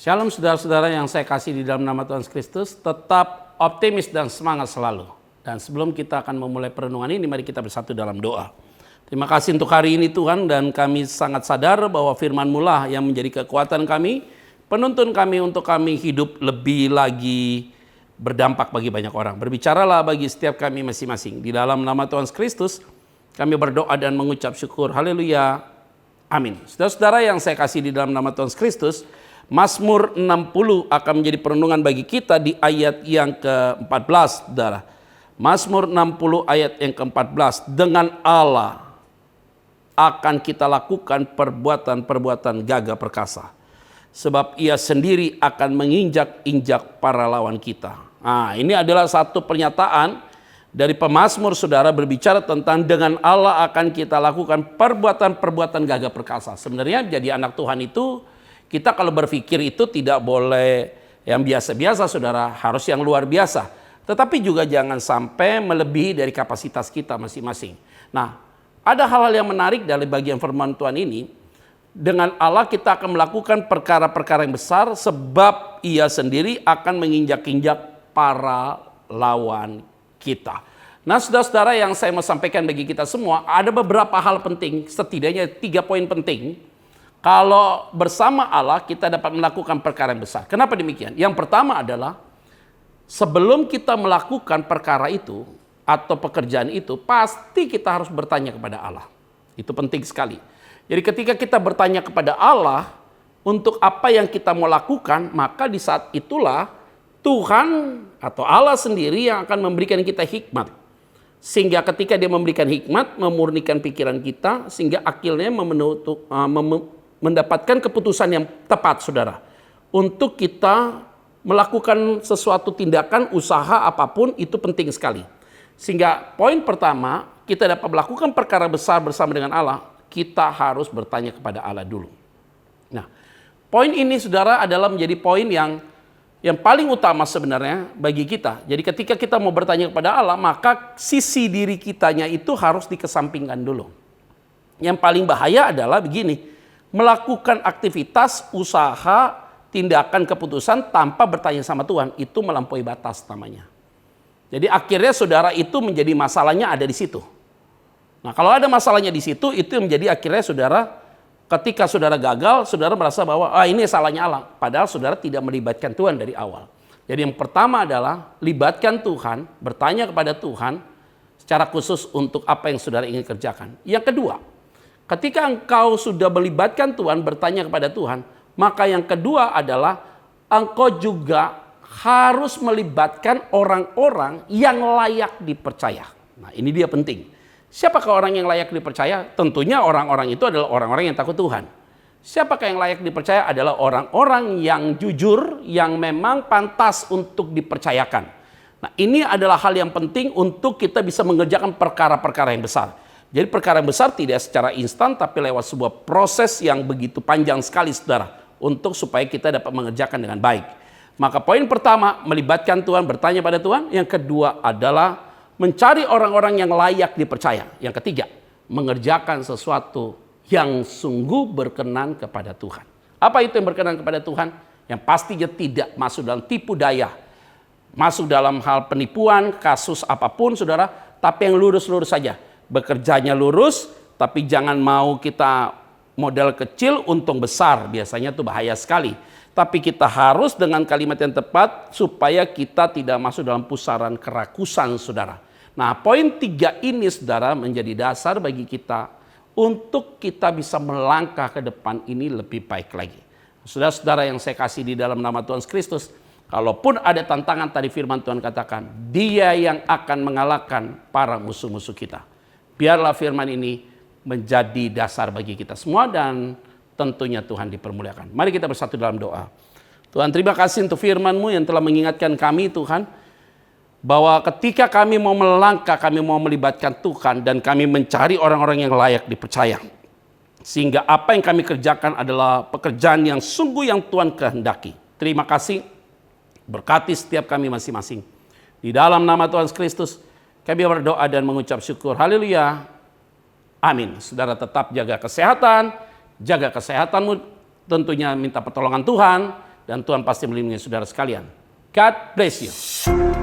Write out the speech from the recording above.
Shalom saudara-saudara yang saya kasih di dalam nama Tuhan Kristus, tetap optimis dan semangat selalu. Dan sebelum kita akan memulai perenungan ini, mari kita bersatu dalam doa. Terima kasih untuk hari ini Tuhan, dan kami sangat sadar bahwa firman-Mu lah yang menjadi kekuatan kami, penuntun kami untuk kami hidup lebih lagi berdampak bagi banyak orang. Berbicaralah bagi setiap kami masing-masing. Di dalam nama Tuhan Kristus, kami berdoa dan mengucap syukur. Haleluya. Amin. Saudara-saudara yang saya kasih di dalam nama Tuhan Kristus, Mazmur 60 akan menjadi perenungan bagi kita di ayat yang ke-14, saudara. Mazmur 60 ayat yang ke-14. Dengan Allah akan kita lakukan perbuatan-perbuatan gagah perkasa, sebab Ia sendiri akan menginjak-injak para lawan kita. Nah, ini adalah satu pernyataan dari pemazmur, saudara, berbicara tentang dengan Allah akan kita lakukan perbuatan-perbuatan gagah perkasa. Sebenarnya jadi anak Tuhan itu, kita kalau berpikir itu tidak boleh yang biasa-biasa, saudara, harus yang luar biasa. Tetapi juga jangan sampai melebihi dari kapasitas kita masing-masing. Nah, ada hal-hal yang menarik dari bagian firman Tuhan ini. Dengan Allah kita akan melakukan perkara-perkara yang besar, sebab Ia sendiri akan menginjak-injak para lawan kita. Nah, saudara-saudara yang saya mau sampaikan bagi kita semua, ada beberapa hal penting, setidaknya 3 poin penting. Kalau bersama Allah kita dapat melakukan perkara yang besar. Kenapa demikian? Yang pertama adalah sebelum kita melakukan perkara itu atau pekerjaan itu, pasti kita harus bertanya kepada Allah. Itu penting sekali. Jadi ketika kita bertanya kepada Allah untuk apa yang kita mau lakukan, maka di saat itulah Tuhan atau Allah sendiri yang akan memberikan kita hikmat. Sehingga ketika Dia memberikan hikmat, memurnikan pikiran kita, sehingga akhirnya mendapatkan keputusan yang tepat, saudara, untuk kita melakukan sesuatu tindakan, usaha apapun, itu penting sekali. Sehingga poin pertama, kita dapat melakukan perkara besar bersama dengan Allah, kita harus bertanya kepada Allah dulu. Nah, poin ini, saudara, adalah menjadi poin yang paling utama sebenarnya bagi kita. Jadi ketika kita mau bertanya kepada Allah, maka sisi diri kitanya itu harus dikesampingkan dulu. Yang paling bahaya adalah begini, melakukan aktivitas, usaha, tindakan, keputusan tanpa bertanya sama Tuhan, itu melampaui batas namanya. Jadi akhirnya saudara itu menjadi masalahnya ada di situ. Nah, kalau ada masalahnya di situ, itu menjadi akhirnya saudara, ketika saudara gagal, saudara merasa bahwa ini salahnya Allah. Padahal saudara tidak melibatkan Tuhan dari awal. Jadi yang pertama adalah libatkan Tuhan, bertanya kepada Tuhan secara khusus untuk apa yang saudara ingin kerjakan. Yang kedua, ketika engkau sudah melibatkan Tuhan, bertanya kepada Tuhan, maka yang kedua adalah engkau juga harus melibatkan orang-orang yang layak dipercaya. Nah, ini dia penting. Siapakah orang yang layak dipercaya? Tentunya orang-orang itu adalah orang-orang yang takut Tuhan. Siapakah yang layak dipercaya? Adalah orang-orang yang jujur, yang memang pantas untuk dipercayakan. Nah, ini adalah hal yang penting untuk kita bisa mengerjakan perkara-perkara yang besar. Jadi perkara yang besar tidak secara instan, tapi lewat sebuah proses yang begitu panjang sekali, saudara, untuk supaya kita dapat mengerjakan dengan baik. Maka poin pertama, melibatkan Tuhan, bertanya pada Tuhan. Yang kedua adalah mencari orang-orang yang layak dipercaya. Yang ketiga, mengerjakan sesuatu yang sungguh berkenan kepada Tuhan. Apa itu yang berkenan kepada Tuhan? Yang pastinya tidak masuk dalam tipu daya, masuk dalam hal penipuan, kasus apapun, saudara, tapi yang lurus-lurus saja. Bekerjanya lurus, tapi jangan mau kita modal kecil untung besar, biasanya itu bahaya sekali. Tapi kita harus dengan kalimat yang tepat supaya kita tidak masuk dalam pusaran kerakusan, saudara. Nah, poin 3 ini, saudara, menjadi dasar bagi kita untuk kita bisa melangkah ke depan ini lebih baik lagi. Saudara-saudara yang saya kasih di dalam nama Tuhan Kristus, kalaupun ada tantangan, tadi firman Tuhan katakan, Dia yang akan mengalahkan para musuh-musuh kita. Biarlah firman ini menjadi dasar bagi kita semua, dan tentunya Tuhan dipermuliakan. Mari kita bersatu dalam doa. Tuhan, terima kasih untuk firman-Mu yang telah mengingatkan kami, Tuhan, bahwa ketika kami mau melangkah, kami mau melibatkan Tuhan, dan kami mencari orang-orang yang layak dipercaya. Sehingga apa yang kami kerjakan adalah pekerjaan yang sungguh yang Tuhan kehendaki. Terima kasih, berkati setiap kami masing-masing. Di dalam nama Tuhan Kristus, kami berdoa dan mengucap syukur. Haleluya. Amin. Saudara tetap jaga kesehatan, jaga kesehatanmu, tentunya minta pertolongan Tuhan, dan Tuhan pasti melindungi saudara sekalian. God bless you.